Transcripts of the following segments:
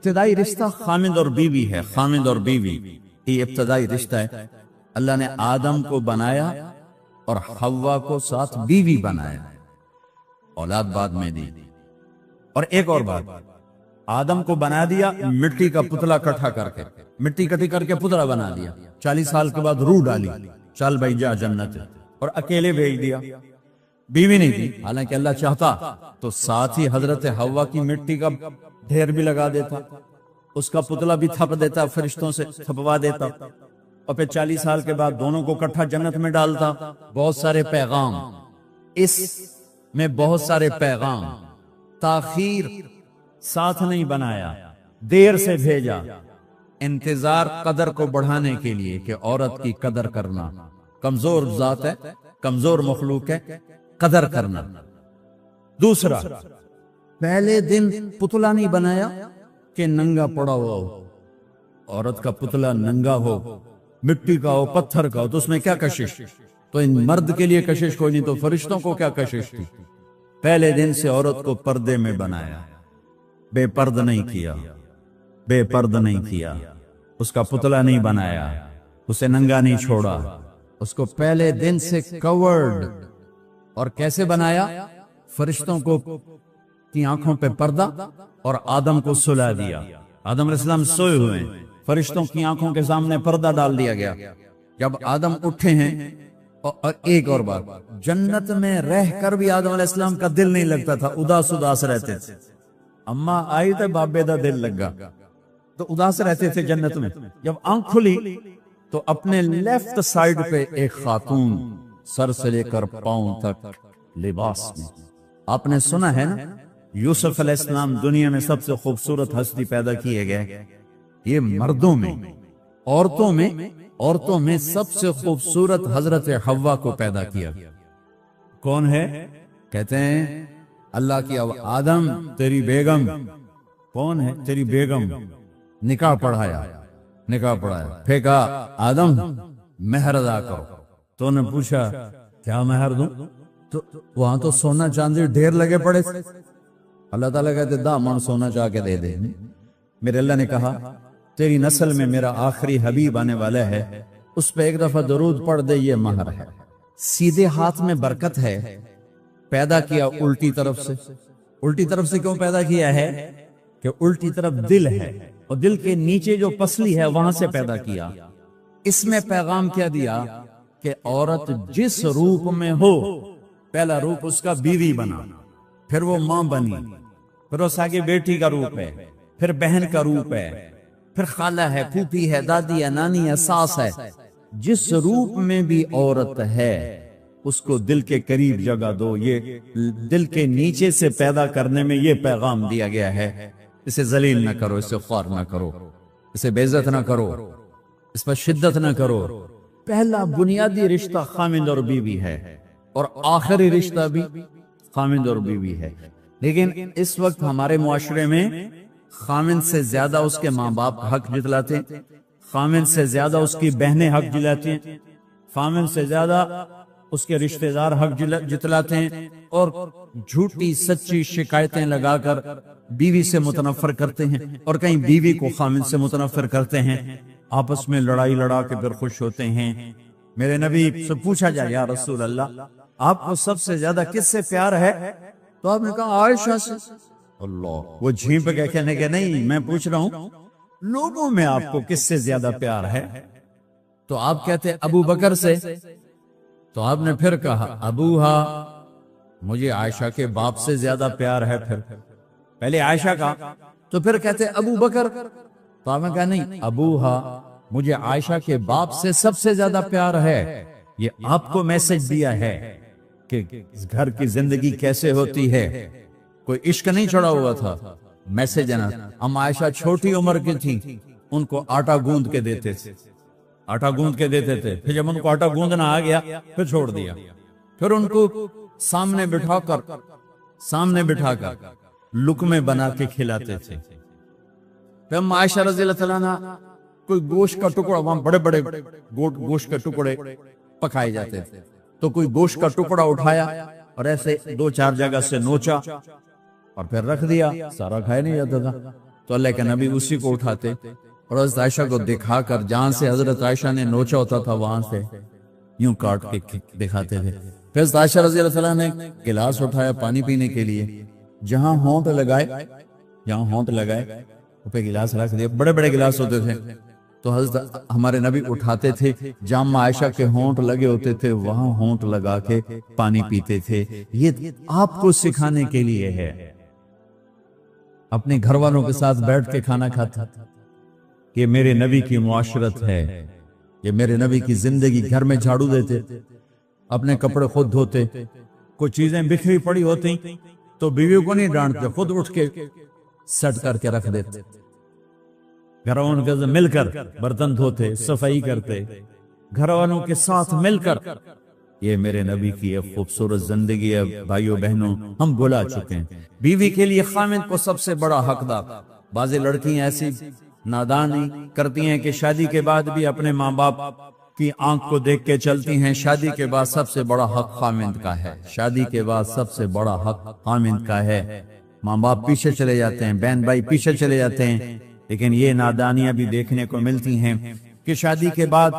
ابتدائی رشتہ خامد اور بیوی ہے. خامد اور بیوی یہ ابتدائی رشتہ ہے. اللہ نے آدم کو بنایا اور حوا کو ساتھ بیوی بنایا، اولاد بعد میں دی. اور ایک اور بات، آدم کو بنا دیا مٹی کا پتلا کٹھا کر کے، مٹی کٹھی کر کے پتلا بنا دیا. 40 سال کے بعد روح ڈالی، چل بھائی جا جنت، اور اکیلے بھیج دیا. بیوی نہیں تھی، حالانکہ اللہ چاہتا تو ساتھ ہی حضرت حوا کی مٹی کا ڈھیر بھی لگا دیتا، اس کا پتلا بھی تھپ دیتا، فرشتوں سے تھپوا دیتا، اور پھر 40 سال کے بعد دونوں کو کٹھا جنت میں ڈالتا. بہت سارے پیغام اس میں، بہت سارے پیغام. تاخیر ساتھ نہیں بنایا، دیر سے بھیجا. انتظار قدر کو بڑھانے کے لیے کہ عورت کی قدر کرنا. کمزور ذات ہے، کمزور مخلوق ہے، قدر کرنا. دوسرا، پہلے دن پتلا نہیں بنایا کہ ننگا پڑا ہوا ہو. عورت کا پتلا ننگا ہو، مٹی کا ہو، پتھر کا ہو، تو اس میں کیا کشش؟ تو ان مرد کے لیے کشش کوئی نہیں، تو فرشتوں کو کیا کشش تھی؟ پہلے دن سے عورت کو پردے میں بنایا، بے پرد نہیں کیا، بے پرد نہیں کیا. اس کا پتلا نہیں بنایا، اسے ننگا نہیں چھوڑا، اس کو پہلے دن سے کورڈ. اور کیسے بنایا؟ فرشتوں کو کی آنکھوں پہ پردہ اور آدم کو سلا دیا. آدم علیہ السلام سوئے ہوئے ہیں، فرشتوں کی آنکھوں کے سامنے پردہ ڈال دیا گیا. جب آدم اٹھے ہیں، اور ایک اور بات، جنت میں رہ کر بھی آدم علیہ السلام کا دل نہیں لگتا تھا، اداس اداس رہتے تھے. اماں آئی تو بابے دا دل لگا، تو اداس رہتے تھے جنت میں. جب آنکھ کھلی تو اپنے لیفٹ سائیڈ پہ ایک خاتون، سر سے لے کر پاؤں تک لباس میں. آپ نے سنا ہے نا، یوسف علیہ السلام دنیا میں سب سے خوبصورت ہستی پیدا کیے گئے. یہ مردوں میں، عورتوں میں سب سے خوبصورت حضرت حوا کو پیدا کیا. کون ہے؟ کہتے ہیں اللہ کی آدم تیری بیگم. کون ہے تیری بیگم؟ نکاح پڑھایا، پھینکا آدم مہر ادا کرو. تو نے پوچھا کیا مہر دوں؟ تو وہاں تو سونا چاندی ڈھیر لگے پڑے. اللہ تعالیٰ کہتے 10 من سونا چاہ کے دے دے. میرے اللہ نے کہا تیری نسل میں میرا آخری حبیب آنے والا ہے، اس پہ ایک دفعہ درود پڑھ دے، یہ مہر ہے. سیدھے ہاتھ میں برکت ہے. پیدا کیا الٹی طرف سے. الٹی طرف سے کیوں پیدا کیا ہے؟ کہ الٹی طرف دل ہے، اور دل کے نیچے جو پسلی ہے وہاں سے پیدا کیا. اس میں پیغام کیا دیا کہ عورت جس روپ میں ہو، پہلا روپ اس کا بیوی بنا، پھر وہ ماں بنی، پھر اس آگے بیٹی کا روپ ہے، پھر بہن کا روپ ہے، پھر خالہ ہے، پھوپھی ہے، دادی ہے، نانی ہے، ساس ہے. جس روپ میں بھی عورت ہے اس کو دل کے قریب جگہ دو. یہ دل کے نیچے سے پیدا کرنے میں یہ پیغام دیا گیا ہے. اسے ذلیل نہ کرو، اسے خوار نہ کرو، اسے بے عزت نہ کرو، اس پر شدت نہ کرو. پہلا بنیادی رشتہ خامند اور بیوی ہے، اور آخری رشتہ بھی خامند اور بیوی ہے. لیکن اس وقت ہمارے معاشرے میں خامند سے زیادہ اس کے ماں باپ حق جتلاتے ہیں، خامند سے زیادہ اس کی بہنیں حق جتلاتی ہیں، خامند سے زیادہ اس کے رشتہ دار حق جتلاتے ہیں، اور جھوٹی سچی شکایتیں لگا کر بیوی سے متنفر کرتے ہیں، اور کہیں بیوی کو خامند سے متنفر کرتے ہیں. آپس میں لڑائی لڑا کے پھر خوش ہوتے ہیں. میرے نبی سے پوچھا جائے یا رسول اللہ آپ کو سب سے زیادہ کس سے پیار ہے؟ تو آپ نے کہا عائشہ سے. اللہ، وہ جھینپ کے کہنے کے نہیں، میں پوچھ رہا ہوں لوگوں میں آپ کو کس سے زیادہ پیار ہے؟ تو آپ کہتے ابو بکر سے. تو آپ نے پھر کہا ابوہا، مجھے عائشہ کے باپ سے زیادہ پیار ہے. پھر پہلے عائشہ کا، تو پھر کہتے ابو بکر. تو آپ نے کہا نہیں، ابوہا، مجھے عائشہ کے باپ سے سب سے زیادہ پیار ہے. یہ آپ کو میسج دیا ہے کہ گھر کی زندگی کیسے ہوتی ہے. کوئی عشق نہیں چھڑا ہوا تھا، میسج ہے نا. ہم عائشہ چھوٹی عمر کی تھی، ان کو آٹا گوند کے دیتے تھے، آٹا گوند کے دیتے تھے. پھر جب ان کو آٹا گوندنا آ گیا پھر چھوڑ دیا. پھر ان کو سامنے بٹھا کر لقمے بنا کے کھلاتے تھے. پھر ہم عائشہ رضی اللہ تعالیٰ عنہ کوئی گوشت کا ٹکڑا، وہاں بڑے بڑے گوشت کے ٹکڑے پکائے جاتے تھے، تو کوئی گوشت کا ٹکڑا اٹھایا اور ایسے 2-4 جگہ سے نوچا اور پھر رکھ دیا. سارا کھایا نہیں جاتا تھا. تو اللہ کے نبی اسی کو اٹھاتے اور حضرت عائشہ کو دکھا کر جہاں سے حضرت عائشہ نے نوچا ہوتا تھا وہاں سے یوں کاٹ کے دکھاتے تھے. پھر حضرت عائشہ رضی اللہ عنہا نے گلاس اٹھایا پانی پینے کے لیے, جہاں ہونٹ لگائے پہ گلاس رکھ دیا. بڑے بڑے گلاس ہوتے تھے تو حضرت ہمارے نبی اٹھاتے تھے, جہاں عائشہ کے ہونٹ لگے ہوتے تھے وہاں ہونٹ لگا کے پانی پیتے تھے. یہ آپ کو سکھانے کے لیے ہے. اپنے گھر والوں کے ساتھ بیٹھ کے کھانا کھاتا, یہ میرے نبی کی معاشرت ہے, یہ میرے نبی کی زندگی. گھر میں جھاڑو دیتے, اپنے کپڑے خود دھوتے, کوئی چیزیں بکھری پڑی ہوتی تو بیوی کو نہیں ڈانٹتے, خود اٹھ کے سیٹ کر کے رکھ دیتے. گھر والوں کے ساتھ مل کر برتن دھوتے, صفائی کرتے, گھر والوں کے ساتھ مل کر. یہ میرے نبی کی ایک خوبصورت زندگی ہے. بھائیوں بہنوں, ہم بھلا چکے ہیں بیوی کے لیے خامند کو سب سے بڑا حقدار. بعضی لڑکیاں ایسی نادانی کرتی ہیں کہ شادی کے بعد بھی اپنے ماں باپ کی آنکھ کو دیکھ کے چلتی ہیں. شادی کے بعد سب سے بڑا حق خامند کا ہے. شادی کے بعد سب سے بڑا حق خامند کا ہے. ماں باپ پیچھے چلے جاتے ہیں, بہن بھائی پیچھے چلے جاتے ہیں, لیکن یہ نادانیاں بھی دیکھنے کو ملتی ہیں کہ شادی کے بعد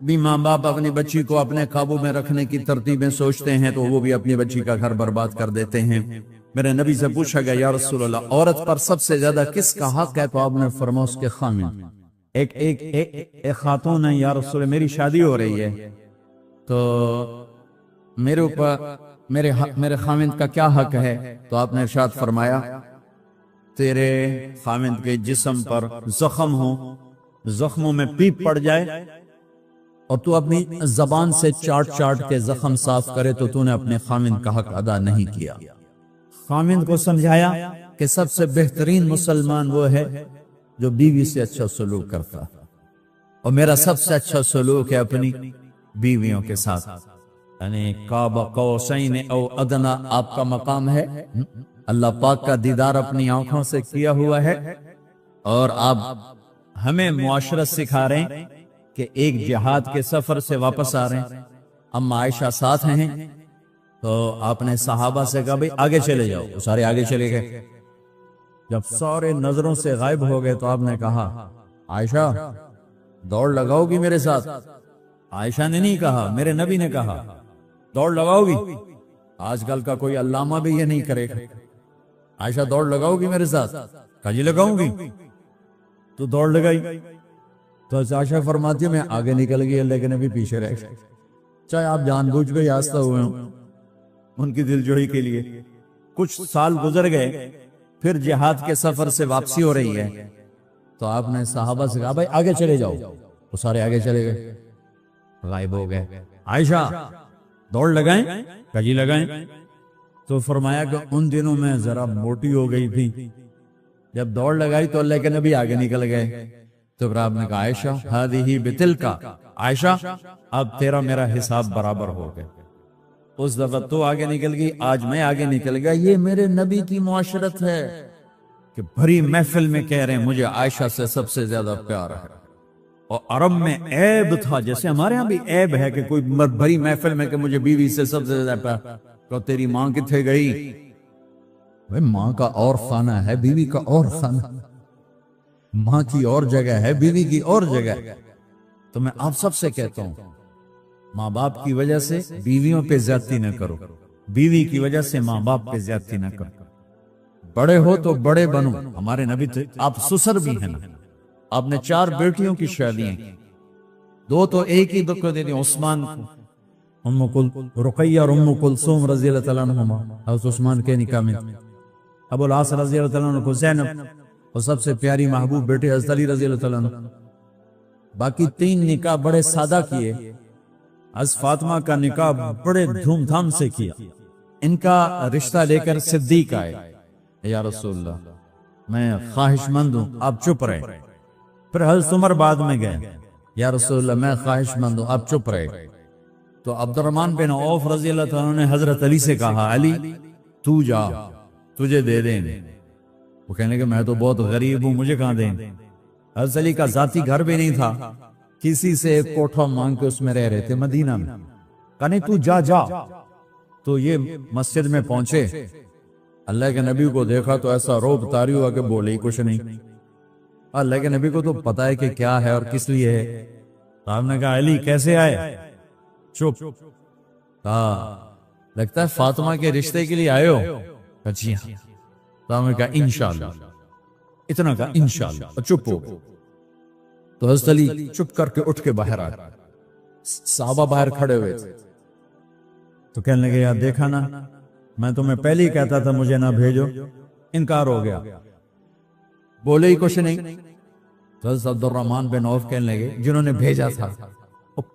بھی ماں باپ اپنی بچی کو اپنے قابو میں رکھنے کی ترتیبیں سوچتے ہیں تو وہ بھی اپنی بچی کا گھر برباد کر دیتے ہیں. میرے نبی سے پوچھا گیا, یا رسول اللہ, عورت پر سب سے زیادہ کس کا حق ہے؟ تو آپ نے فرمایا اس کے خامند. ایک خاتون ہے, یا رسول اللہ میری شادی ہو رہی ہے تو میرے اوپر میرے خامند کا کیا حق ہے؟ تو آپ نے ارشاد فرمایا, تیرے خامند کے جسم پر زخم ہو, زخموں میں پیپ پڑ جائے اور تو اپنی زبان سے چاٹ کے زخم صاف کرے تو تو نے اپنے خامند کا حق ادا نہیں کیا. خامند کو سمجھایا کہ سب سے بہترین مسلمان وہ ہے جو بیوی سے اچھا سلوک کرتا, اور میرا سب سے اچھا سلوک ہے اپنی بیویوں کے ساتھ. یعنی قاب قوسین او ادنا آپ کا مقام ہے. اللہ پاک کا دیدار اپنی آنکھوں سے کیا ہوا ہے, اور آپ ہمیں معاشرت سکھا رہے ہیں کہ ایک جہاد کے سفر سے واپس آ رہے ہیں. اما عائشہ ساتھ ہیں تو آپ نے صحابہ سے کہا بھئی آگے چلے جاؤ. وہ سارے آگے چلے گئے. جب سارے نظروں سے غائب ہو گئے تو آپ نے کہا, عائشہ دوڑ لگاؤ گی میرے ساتھ؟ عائشہ نے نہیں کہا, میرے نبی نے کہا دوڑ لگاؤ گی. آج کل کا کوئی علامہ بھی یہ نہیں کرے گا. عائشہ دوڑ لگاؤ گی میرے ساتھ؟ کہا جی لگاؤں گی. تو دوڑ لگائی تو عائشہ فرماتی ہے میں آگے نکل گئی, اللہ کے نبی پیچھے رہ گئے. چاہے آپ جان بوجھ کے آستہ ہوئے ہوں ان کی دل جوئی کے لیے. کچھ سال گزر گئے, پھر جہاد کے سفر سے واپسی ہو رہی ہے تو آپ نے صحابہ سے کہا بھائی آگے چلے جاؤ. وہ سارے آگے چلے گئے, غائب ہو گئے. عائشہ دوڑ لگائیں؟ کہا جی لگائیں. تو فرمایا کہ ان دنوں میں ذرا موٹی ہو گئی تھی, جب دوڑ لگائی تو اللہ کے نبی آگے نکل گئے. تو پھر آپ نے کہا عائشہ ہذہ بتلکا, عائشہ اب تیرا میرا حساب برابر ہو گئے. اس دفعہ تو آگے نکل گئی, آج میں آگے نکل گیا. یہ میرے نبی کی معاشرت ہے کہ بھری محفل میں کہہ رہے ہیں مجھے عائشہ سے سب سے زیادہ پیار ہے. اور عرب میں عیب تھا, جیسے ہمارے ہاں بھی عیب ہے کہ کوئی بھری محفل میں کہ مجھے بیوی سے سب سے زیادہ پیار. تو تیری ماں کتنے گئی؟ ماں کا اور خانہ ہے, بیوی کا اور خانہ. ماں کی اور جگہ ہے, بیوی کی اور جگہ ہے. تو میں آپ سب سے کہتا ہوں ماں باپ کی وجہ سے بیویوں پہ زیادتی نہ کرو, بیوی کی وجہ سے ماں باپ پہ زیادتی نہ کرو. بڑے ہو تو بڑے بنو. ہمارے نبی تو آپ سسر بھی ہیں نا, آپ نے 4 بیٹیوں کی شادیاں, 2 تو ایک ہی دکھ دے دی عثمان کو, رقیہ اور ام کلثوم رضی اللہ تعالیٰ عنہما. حضرت عثمان کے نکاح میں ابو العاص رضی اللہ تعالیٰ عنہ کو زینب, اور سب سے پیاری محبوب بیٹے حضرت علی رضی اللہ تعالیٰ عنہ. باقی 3 نکاح بڑے سادہ کیے. حضرت فاطمہ کا نکاح بڑے دھوم دھام سے کیا. ان کا رشتہ لے کر صدیق آئے, یا رسول اللہ میں خواہش مند ہوں, آپ چپ رہے. پھر حضرت عمر بعد میں گئے, یا رسول اللہ میں خواہش مند ہوں, آپ چپ رہے. تو عبد الرحمن بن عوف رضی اللہ تعالیٰ نے حضرت علی سے کہا علی تو جا, تجھے دے دیں. وہ کہنے کہ میں تو بہت غریب ہوں, مجھے کہاں دیں. حضرت علی کا ذاتی گھر بھی نہیں تھا, کسی سے ایک کوٹھا مانگ کے اس میں رہ رہے تھے مدینہ میں. کہا نہیں تو جا. تو یہ مسجد میں پہنچے, اللہ کے نبی کو دیکھا تو ایسا روب طاری ہوا کہ بولے ہی کچھ نہیں. اللہ کے نبی کو تو پتا ہے کہ کیا ہے اور کس لیے ہے. صاحب نے کہا علی کیسے آئے؟ چپ. لگتا ہے فاطمہ کے رشتے کے لیے آئے ہو؟ جی ہاں. صاحب نے کہا انشاءاللہ. اتنا کہا انشاءاللہ اور چپ ہو گئے. تو حضرت علی چپ کر کے اٹھ کے باہر آ گئے. صحابہ باہر کھڑے ہوئے تھے تو کہنے لگے یار دیکھا نا میں تمہیں پہلے ہی کہتا تھا مجھے نہ بھیجو. انکار ہو گیا, بولے ہی کچھ نہیں. تو حضرت عبد الرحمن بن عوف کہنے لگے جنہوں نے بھیجا تھا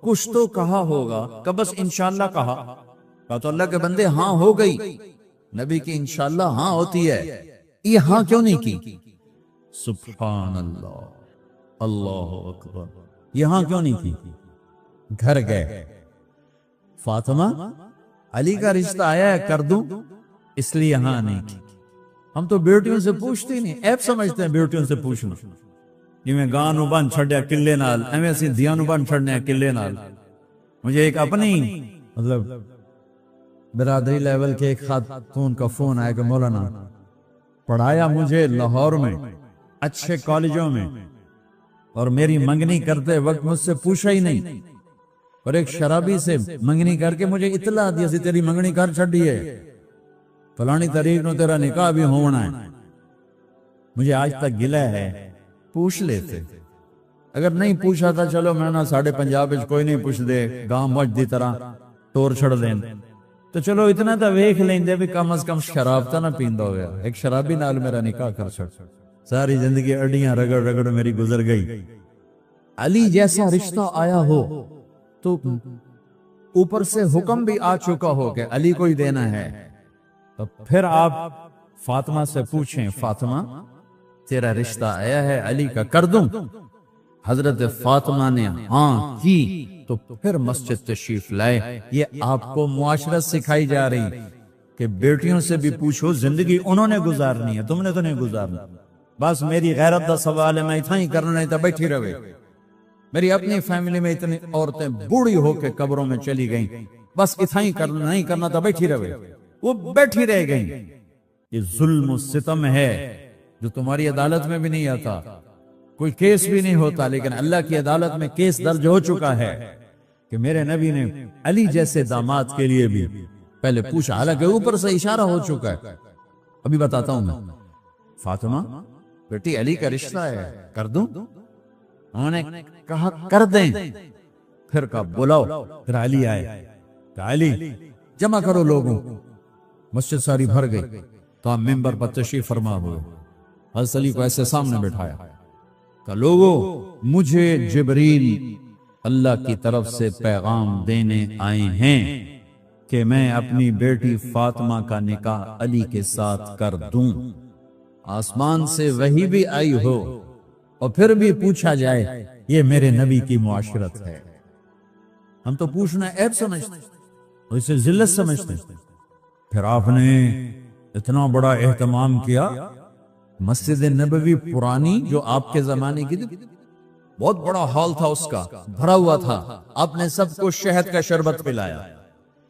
کچھ تو کہا ہوگا کہ بس انشاءاللہ کہا. کہا تو اللہ کے بندے ہاں ہو گئی. نبی کی انشاءاللہ ہاں ہوتی ہے, یہ ہاں کیوں نہیں کی؟ سبحان اللہ, اللہ اکبر. یہاں کیوں نہیں کی؟ گھر گئے. فاطمہ علی کا رشتہ آیا ہے کر دوں, اس لیے ہاں نہیں کی. ہم تو بیٹیوں سے پوچھتے نہیں, ایپ سمجھتے ہیں بیٹیوں سے پوچھنا. جی میں گاں نو بن چھڑیا قلعے نال, ایویں اسی دیاں نو بن چھڑنے قلعے نال. مجھے ایک اپنی مطلب برادری لیول کے ایک خاتون کا فون آیا کہ مولانا پڑھایا مجھے لاہور میں اچھے کالجوں میں, اور میری منگنی کرتے وقت مجھ سے پوچھا ہی نہیں, اور ایک شرابی سے منگنی کر کے مجھے اطلاع دیا سی تیری منگنی کر چھڑی ہے, فلانی تاریخ نو تیرا نکاح بھی ہونا ہے. مجھے آج تک گلہ ہے, پوچھ لیتے. اگر نہیں پوچھا تھا چلو میں نہ ساڑھے پنجاب وچ کوئی نہیں پوچھ دے, گاں مجھ دی طرح ٹور چھڑ دیں تو چلو اتنا تا ویکھ لیندے بھی کم از کم شراب تا نہ پیندا ہویا. ایک شرابی نال میرا نکاح کر چھڑ, ساری زندگی اڈیاں رگڑ رگڑ میری گزر گئی. علی جیسا رشتہ آیا ہو تو اوپر سے حکم بھی آ چکا ہو کہ علی کو ہی دینا ہے, تو پھر آپ فاطمہ سے پوچھیں فاطمہ تیرا رشتہ آیا ہے علی کا کر دوں؟ حضرت فاطمہ نے ہاں کی تو پھر مسجد تشریف لائے. یہ آپ کو معاشرت سکھائی جا رہی کہ بیٹیوں سے بھی پوچھو, زندگی انہوں نے گزارنی ہے, تم نے تو نہیں گزارنا. بس میری غیرت دا سوال ہے, میں اتنا ہی کرنا نہیں تھا بیٹھی رہے. میری اپنی فیملی میں اتنی عورتیں بوڑھی ہو کے قبروں میں چلی گئیں, بس اتنا ہی کرنا نہیں کرنا تھا بیٹھی رہے, وہ بیٹھی رہ گئیں. یہ ظلم و ستم ہے جو تمہاری عدالت میں بھی نہیں آتا, کوئی کیس بھی نہیں ہوتا, لیکن اللہ کی عدالت میں کیس درج ہو چکا ہے کہ میرے نبی نے علی جیسے داماد کے لیے بھی پہلے پوچھا, حالانکہ اوپر سے اشارہ ہو چکا ہے. ابھی بتاتا ہوں میں. فاطمہ بیٹی علی کا رشتہ ہے کر دوں؟ انہوں نے کہا کر دیں. پھر کہا بلاؤ. پھر علی آئے, کہا علی جمع کرو لوگوں. مسجد ساری بھر گئی تو آپ ممبر پر تشریف فرما ہوئے. حضرت علی کو ایسے سامنے بٹھایا کہ لوگوں مجھے جبریل اللہ کی طرف سے پیغام دینے آئے ہیں کہ میں اپنی بیٹی فاطمہ کا نکاح علی کے ساتھ کر دوں. آسمان سے وحی بھی آئی ہو اور پھر بھی پوچھا جائے, یہ میرے نبی کی معاشرت ہے. ہم تو پوچھنا عیب سمجھتے, اسے ذلت سمجھتے. پھر آپ نے اتنا بڑا اہتمام کیا. مسجد نبوی پرانی جو آپ کے زمانے کی تھی, بہت بڑا ہال تھا, اس کا بھرا ہوا تھا. آپ نے سب کو شہد کا شربت پلایا,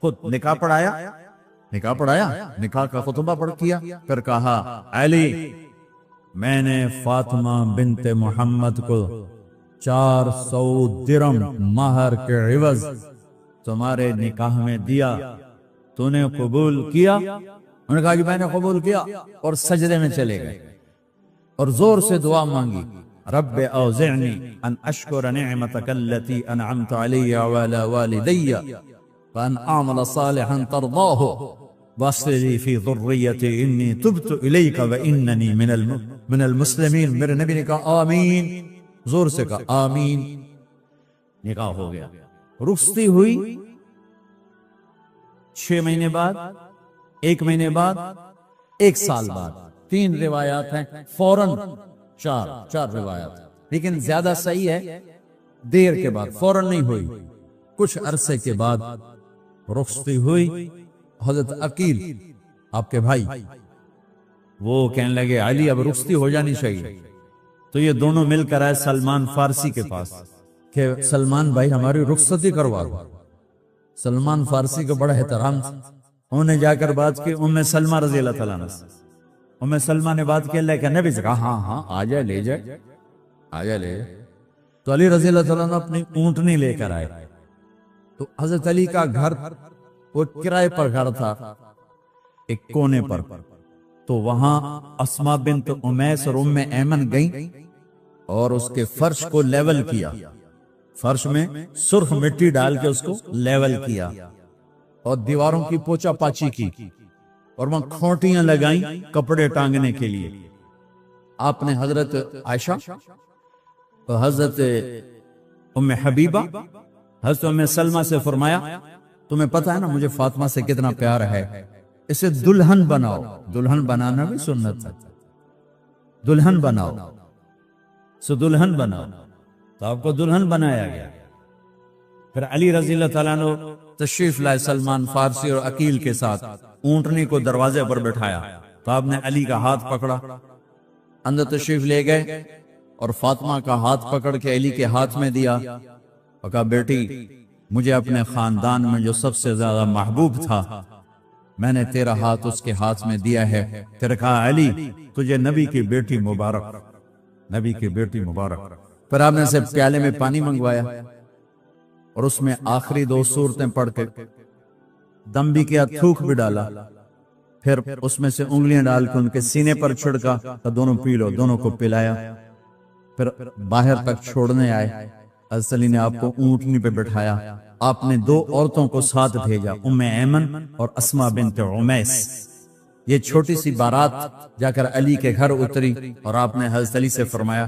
خود نکاح پڑھایا, نکاح کا خطبہ پڑھ کیا. پھر کہا علی میں نے فاطمہ بنت محمد کو 400 درم مہر کے عوض تمہارے نکاح میں دیا, تو نے قبول کیا؟ انہوں نے کہا کہ میں نے قبول کیا, اور سجدے میں چلے گئے اور زور سے دعا مانگی, رب اوزعنی ان اشکر نعمتک اللتی انعمت علی وعلی والدی وان اعمل صالحا ترضاہ واصلح لی فی ذریتی انی تبت الیک واننی من المسلمین. میرے نبی نے کہا آمین, زور سے کہا آمین. نکاح ہو گیا. رخصتی ہوئی 6 مہینے بعد, 1 مہینے بعد, 1 سال بعد. 3 روایات ہیں, فوراً 4 روایات, لیکن زیادہ صحیح ہے دیر کے بعد, فوراً نہیں ہوئی. کچھ عرصے کے بعد رخصتی ہوئی. حضرت عقیل آپ کے بھائی وہ کہنے لگے علی اب رخصتی ہو جانی چاہیے. تو یہ دونوں مل کر آئے سلمان فارسی کے پاس کہ سلمان بھائی ہماری رخصتی کروا دو. سلمان فارسی کا بڑا احترام تھا, انہوں نے جا کر بات کی ام سلمہ رضی اللہ تعالیٰ عنہ سے۔ ام سلمہ نے بات کی، اللہ کے نبی سے کہا ہاں ہاں آ جائے، لے جائے، آ جائے لے جائے۔ تو علی رضی اللہ تعالیٰ عنہ اپنی اونٹنی لے کر آئے۔ تو حضرت علی کا گھر وہ کرائے پر گھر تھا ایک کونے پر، تو وہاں اسماء بنت امیس اور ام ایمن گئیں اور اس کے فرش کو لیول کیا، فرش میں سرخ مٹی ڈال کے اس کو لیول کیا اور دیواروں کی پوچا پاچی کی اور وہاں کھوٹیاں لگائیں کپڑے ٹانگنے کے لیے۔ آپ نے حضرت عائشہ اور حضرت ام حبیبہ، حضرت ام سلمہ سے فرمایا تمہیں پتہ ہے نا مجھے فاطمہ سے کتنا پیار ہے، اسے دلہن بناؤ۔ دلہن بنانا بھی سنت ہے، دلہن بناؤ، سو دلہن بناؤ۔ تو آپ کو دلہن بنایا گیا۔ پھر علی رضی اللہ تعالیٰ عنہ تشریف لائے سلمان فارسی اور عقیل کے ساتھ، اونٹنی کو دروازے پر بٹھایا تو آپ نے علی کا ہاتھ پکڑا، اندر تشریف لے گئے اور فاطمہ کا ہاتھ پکڑ کے علی کے ہاتھ میں دیا اور کہا بیٹی مجھے اپنے خاندان میں جو سب سے زیادہ محبوب تھا میں نے تیرا ہاتھ اس کے ہاتھ میں دیا ہے۔ پھر کہا علی تجھے نبی کی بیٹی مبارک، نبی کی بیٹی مبارک۔ پھر آپ نے سے پیالے میں پانی منگوایا اور اس میں آخری 2 سورتیں پڑھ کے دم بھی کیا، تھوک بھی ڈالا، پھر اس میں سے انگلیاں ڈال کے ان کے سینے پر چھڑکا تو دونوں پی لو، دونوں کو پلایا۔ پھر باہر تک چھوڑنے آئے، حضرت علی نے آپ کو اونٹنی پہ بٹھایا، آپ نے 2 عورتوں کو ساتھ بھیجا، ام ایمن اور اسماء بنت امیس۔ یہ چھوٹی سی بارات جا کر علی کے گھر اتری اور آپ نے حضرت علی سے فرمایا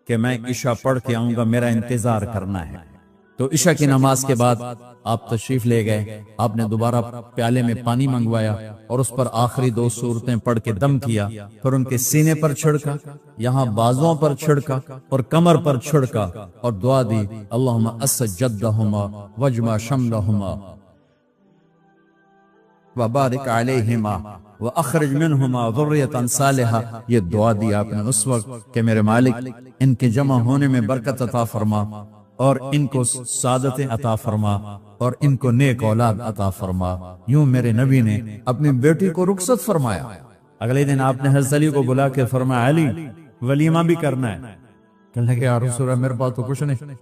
کہ میں عشاء پڑھ کے آؤں گا، میرا انتظار کرنا ہے۔ تو عشاء کی نماز کے بعد آپ تشریف لے گئے، آپ نے دوبارہ پیالے میں پانی منگوایا اور اس پر آخری 2 سورتیں پڑھ کے دم کیا، پھر ان کے سینے پر چھڑکا، یہاں بازوں پر چھڑکا اور کمر پر چھڑکا اور دعا دی اللہم اسد جدہما وجمع شملہما وبارک علیہما واخرج منہما ذریۃ صالحہ۔ یہ دعا دی آپ نے اس وقت کہ میرے مالک ان کے جمع ہونے میں برکت عطا فرما اور ان کو سعادت عطا فرما اور ان کو نیک اولاد عطا فرما۔ یوں میرے نبی نے اپنی بیٹی کو رخصت فرمایا۔ اگلے دن آپ نے حضرت علی کو بلا کے فرمایا علی ولیمہ بھی کرنا ہے۔ کہنے لگے یا رسول اللہ میرے پاس تو کچھ نہیں۔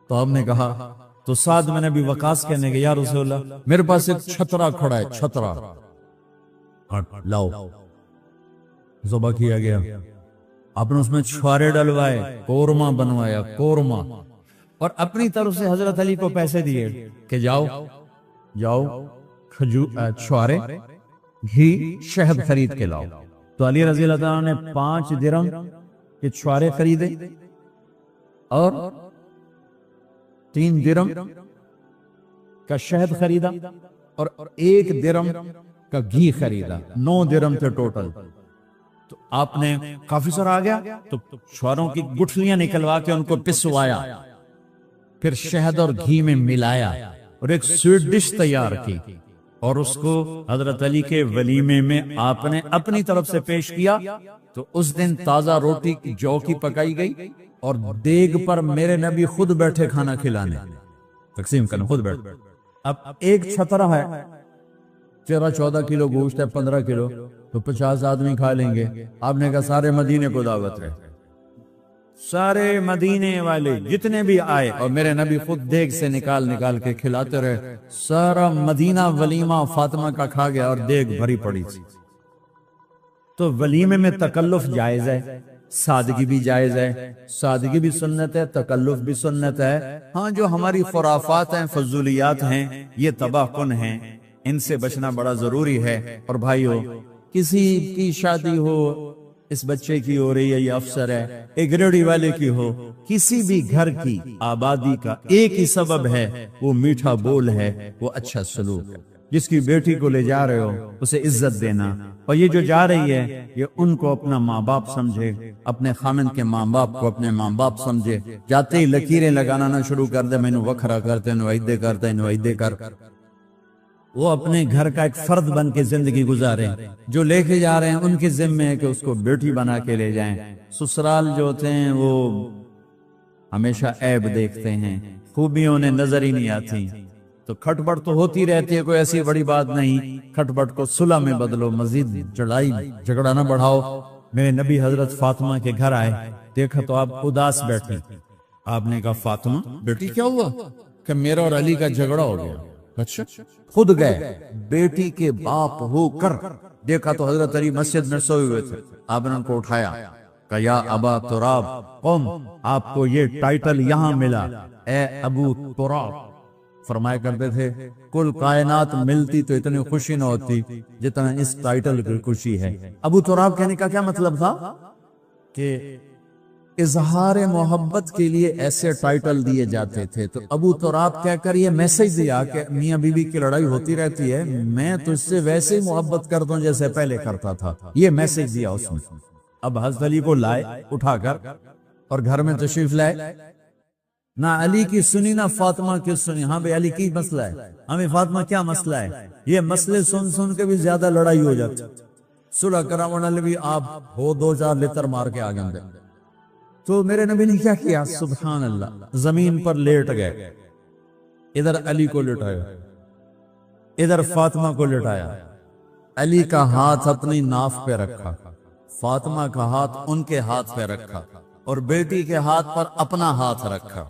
تو آپ نے کہا، تو سعد بن ابی وقاص کہنے لگے یا رسول اللہ میرے پاس ایک چھترا کھڑا ہے، چھترا لاؤ۔ ذبح کیا گیا، آپ نے اس میں چھوارے ڈلوائے، قورمہ بنوایا، قورمہ، اور اپنی طرف سے حضرت علی کو پیسے دیے کہ جاؤ چھوارے، گھی، شہد خرید کے لاؤ۔ تو علی رضی اللہ تعالیٰ نے 5 درہم کے چھوارے خریدے اور 3 درہم کا شہد خریدا اور 1 درہم کا گھی خریدا، 9 درہم تھے ٹوٹل۔ تو آپ نے کافی سارا آ گیا تو چھواروں کی گٹھلیاں نکلوا کے ان کو پسوایا، پھر شہد اور گھی میں ملایا اور ایک سویٹ ڈش تیار کی اور اس کو حضرت علی کے ولیمے میں آپ نے اپنی طرف سے پیش کیا۔ تو اس دن تازہ روٹی جو کی پکائی گئی اور دیگ پر میرے نبی خود بیٹھے کھانا کھلانے، تقسیم کرنے خود بیٹھے۔ اب ایک چھترا ہے، 13-14 کلو گوشت ہے، 15 کلو، تو 50 آدمی کھا لیں گے۔ آپ نے کہا سارے مدینے کو دعوت ہے، سارے مدینے والے جتنے بھی آئے اور میرے نبی خود دیگ سے نکال کے کھلاتے رہے۔ سارا مدینہ ولیمہ فاطمہ کا کھا گیا اور دیگ بھری پڑی تھی۔ تو ولیمے میں تکلف جائز ہے، سادگی بھی جائز ہے، سادگی بھی سنت ہے، تکلف بھی سنت ہے۔ ہاں جو ہماری خرافات ہیں، فضولیات ہیں، یہ تباہ کن ہیں، ان سے بچنا بڑا ضروری ہے۔ اور بھائیو کسی کی شادی ہو، اس بچے کی ہو رہی ہے، یہ افسر ہے، ایک ریڑھی والے کی ہو، کسی بھی گھر کی آبادی کا ایک ہی سبب ہے، وہ میٹھا بول ہے، وہ اچھا سلوک ہے۔ جس کی بیٹی کو لے جا رہے ہو اسے عزت دینا، اور یہ جو جا رہی ہے یہ ان کو اپنا ماں باپ سمجھے، اپنے خامن کے ماں باپ کو اپنے ماں باپ سمجھے۔ جاتے ہی لکیریں لگانا نہ شروع کر دے، میں نو وکھرا کرتے نو ایدے کرتے نو ایدے کر۔ وہ اپنے گھر کا ایک فرد بن کے زندگی گزاریں، جو لے کے جا رہے ہیں ان کے ذمہ ہے کہ اس کو بیٹی بنا کے لے جائیں۔ سسرال جو ہوتے ہیں وہ ہمیشہ عیب دیکھتے ہیں، خوبیوں انہیں نظر ہی نہیں آتی، تو کھٹپٹ تو ہوتی رہتی ہے، کوئی ایسی بڑی بات نہیں، کھٹپٹ کو صلح میں بدلو، مزید لڑائی جھگڑا نہ بڑھاؤ۔ میرے نبی حضرت فاطمہ کے گھر آئے، دیکھا تو آپ اداس بیٹھے۔ آپ نے کہا فاطمہ بیٹی کیا ہوا؟ کہ میرا اور علی کا جھگڑا ہو گیا۔ اچھا، خود گئے بیٹی کے باپ ہو کر، دیکھا تو حضرت علی مسجد میں سوئے ہوئے تھے، آپ نے ان کو اٹھایا، کہ یا ابا تراب قم، آپ کو یہ ٹائٹل یہاں ملا، اے ابو تراب۔ فرمایا کرتے تھے کل کائنات ملتی تو اتنی خوشی نہ ہوتی جتنا اس ٹائٹل کی خوشی ہے۔ ابو تراب کہنے کا کیا مطلب تھا؟ کہ اظہار محبت کے لیے ایسے ٹائٹل دیے جاتے تھے، تو ابو تراب کہہ کر یہ میسج دیا کہ میاں بیوی کی لڑائی ہوتی رہتی ہے، میں تجھ سے ویسے ہی محبت کرتا ہوں جیسے پہلے کرتا تھا، یہ میسج دیا اس نے۔ اب حضرت علی کو لائے اٹھا کر اور گھر میں تشریف لائے، نہ علی کی سنی نہ فاطمہ کی سنی۔ ہاں بھئی علی کی مسئلہ ہے، ہمیں فاطمہ کیا مسئلہ ہے؟ یہ مسئلے سن کے بھی زیادہ لڑائی ہو جاتی، صلح کراؤں والے بھی آپ ہو دو چار لتر مار کے آگے دے۔ تو میرے نبی نے کیا کیا؟ سبحان اللہ، زمین پر لیٹ گئے، ادھر علی کو لٹایا، ادھر فاطمہ کو لٹایا، علی کا ہاتھ اپنی ناف پہ رکھا، فاطمہ کا ہاتھ ان کے ہاتھ پہ رکھا، اور بیٹی کے ہاتھ پر اپنا ہاتھ رکھا۔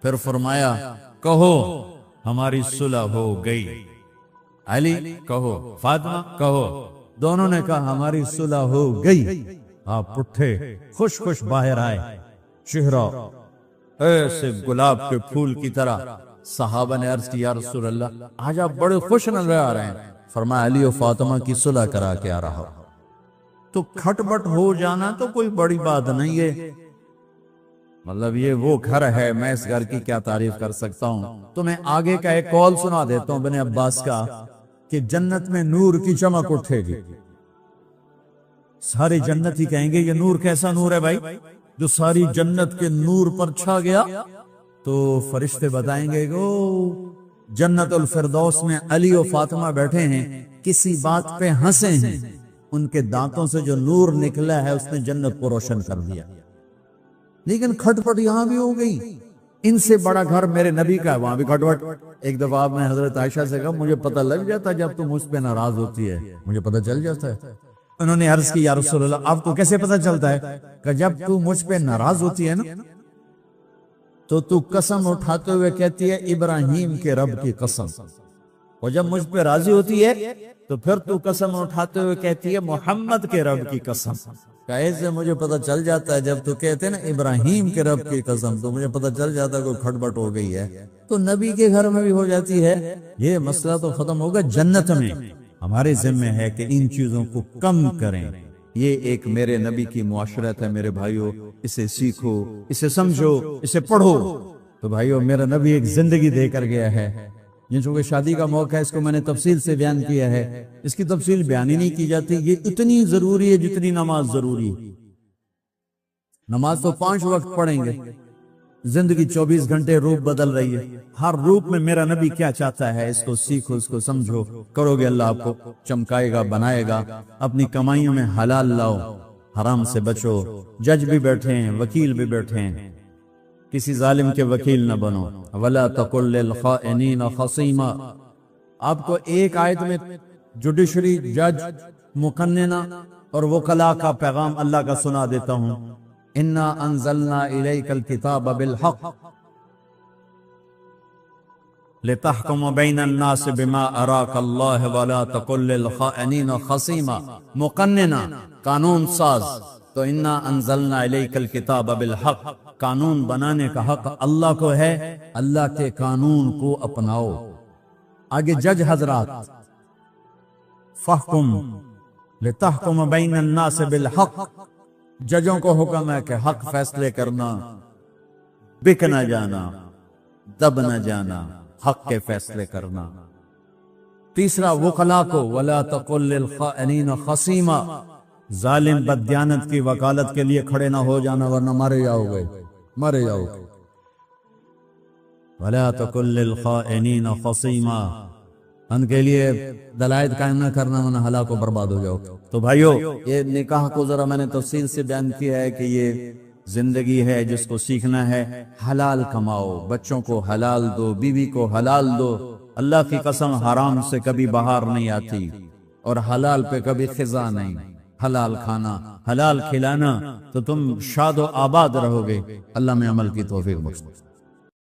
پھر فرمایا کہو ہماری صلح ہو گئی، علی کہو، فاطمہ کہو۔ دونوں نے کہا ہماری صلح ہو گئی۔ آپ اٹھے، خوش خوش باہر آئے، چہرہ ایسے گلاب کے پھول کی طرح۔ صحابہ نے عرض کی یا رسول اللہ آج آپ بڑے خوش نظر آ رہے ہیں۔ فرمایا علی و فاطمہ کی صلح کرا کے آ رہا ہوں۔ تو کھٹپٹ ہو جانا تو کوئی بڑی بات نہیں ہے، مطلب یہ وہ گھر ہے، میں اس گھر کی کیا تعریف کر سکتا ہوں۔ تو میں آگے کا ایک قول سنا دیتا ہوں ابن عباس کا، کہ جنت میں نور کی چمک اٹھے گی، سارے جنت ہی کہیں گے یہ نور کیسا نور ہے بھائی جو ساری جنت کے نور پر چھا گیا؟ تو فرشتے بتائیں گے کہ جنت الفردوس میں علی و فاطمہ بیٹھے ہیں، کسی بات پہ ہنسے ہیں، ان کے دانتوں سے جو نور نکلا ہے اس نے جنت کو روشن کر دیا۔ لیکن کھٹپٹ یہاں بھی ہو گئی، ان سے بڑا گھر میرے نبی کا ہے، وہاں بھی کھٹپٹ۔ ایک دفعہ آپ نے حضرت عائشہ سے کہا مجھے پتہ لگ جاتا جب تم مجھ پہ ناراض ہوتی ہے، مجھے پتہ چل جاتا ہے۔ انہوں نے عرض کی یا رسول اللہ آپ کو کیسے پتہ چلتا ہے؟ کہ جب تو مجھ پہ ناراض ہوتی ہے نا تو قسم اٹھاتے ہوئے کہتی ہے ابراہیم کے رب کی قسم، اور جب مجھ پہ راضی ہوتی ہے تو پھر تو قسم اٹھاتے ہوئے کہتی ہے محمد کے رب کی قسم۔ کہ ایسے مجھے پتہ چل جاتا ہے جب تو کہتے ہیں نا ابراہیم کے رب کی قسم، تو مجھے پتہ چل جاتا ہے کوئی کھٹپٹ ہو گئی ہے۔ تو نبی کے گھر میں بھی ہو جاتی ہے، یہ مسئلہ تو ختم ہوگا جنت میں۔ ہمارے ذمہ ہے کہ ان چیزوں کو کم کریں، یہ ایک میرے نبی کی معاشرت ہے میرے بھائیو، اسے سیکھو، اسے سمجھو، اسے پڑھو۔ تو بھائیو میرا نبی ایک زندگی دے کر گیا ہے، یہ چونکہ شادی کا موقع ہے اس کو میں نے تفصیل سے بیان کیا ہے، اس کی تفصیل بیان ہی نہیں کی جاتی، یہ اتنی ضروری ہے جتنی نماز ضروری ہے۔ نماز تو 5 وقت پڑھیں گے، زندگی 24 گھنٹے روپ بدل رہی ہے، ہر روپ میں میرا نبی کیا چاہتا ہے اس کو سیکھو، اس کو سمجھو، کرو گے اللہ آپ کو چمکائے گا، بنائے گا۔ اپنی کمائیوں میں حلال لاؤ، حرام سے بچو۔ جج بھی بیٹھے ہیں، وکیل بھی بیٹھے ہیں، کسی ظالم کے وکیل نہ بنو۔ وَلَا تَقُلْ لِلْخَائِنِينَ خَصِيمًا۔ آپ کو ایک آیت میں جوڈیشری، جج، مقننہ اور وکلاء کا پیغام اللہ کا سنا دیتا ہوں۔ اِنَّا أَنزَلْنَا إِلَيْكَ الْكِتَابَ بِالْحَقِّ لِتَحْكُمَ بَيْنَ النَّاسِ بِمَا أَرَاكَ اللَّهُ وَلَا تَقُلْ لِلْخَائِنِينَ خَصِيمًا۔ مقننہ، قانون ساز، تو اِنَّا أَنزَلْنَا إِلَيْكَ الْكِتَابَ بِالْحَقِّ، قانون بنانے کا حق اللہ کو ہے، اللہ کے قانون کو اپناؤ۔ آگے جج حضرات، فَحْكُمْ لِتَحْكُمَ بَيْنَ النَّاسِ بِالْحَقِّ، ججوں کو حکم ہے کہ حق فیصلے کرنا، بک نہ جانا، دب نہ جانا، حق کے فیصلے کرنا۔ تیسرا وکلاء کو وَلَا تَقُلْ لِلْخَائِنِينَ خَصِيمًا، ظالم بددیانت کی وکالت کے لیے کھڑے نہ ہو جانا ورنہ مارے جاؤ گے، مارے جاؤ گے۔ وَلَا تَقُلْ لِلْخَائِنِينَ خَصِيمًا، ان کے لیے دلائل قائم نہ کرنا ورنہ ہلاک و برباد ہو جاؤ۔ تو بھائیو یہ نکاح کو ذرا میں نے تفصیل سے بیان کیا ہے کہ یہ زندگی ہے جس کو سیکھنا ہے حلال کماؤ، بچوں کو حلال دو، بیوی کو حلال دو۔ اللہ کی قسم حرام سے کبھی بہار نہیں آتی اور حلال پہ کبھی خزاں نہیں۔ حلال کھانا، حلال کھلانا تو تم شاد و آباد رہو گے۔ اللہ میں عمل کی توفیق بخشے۔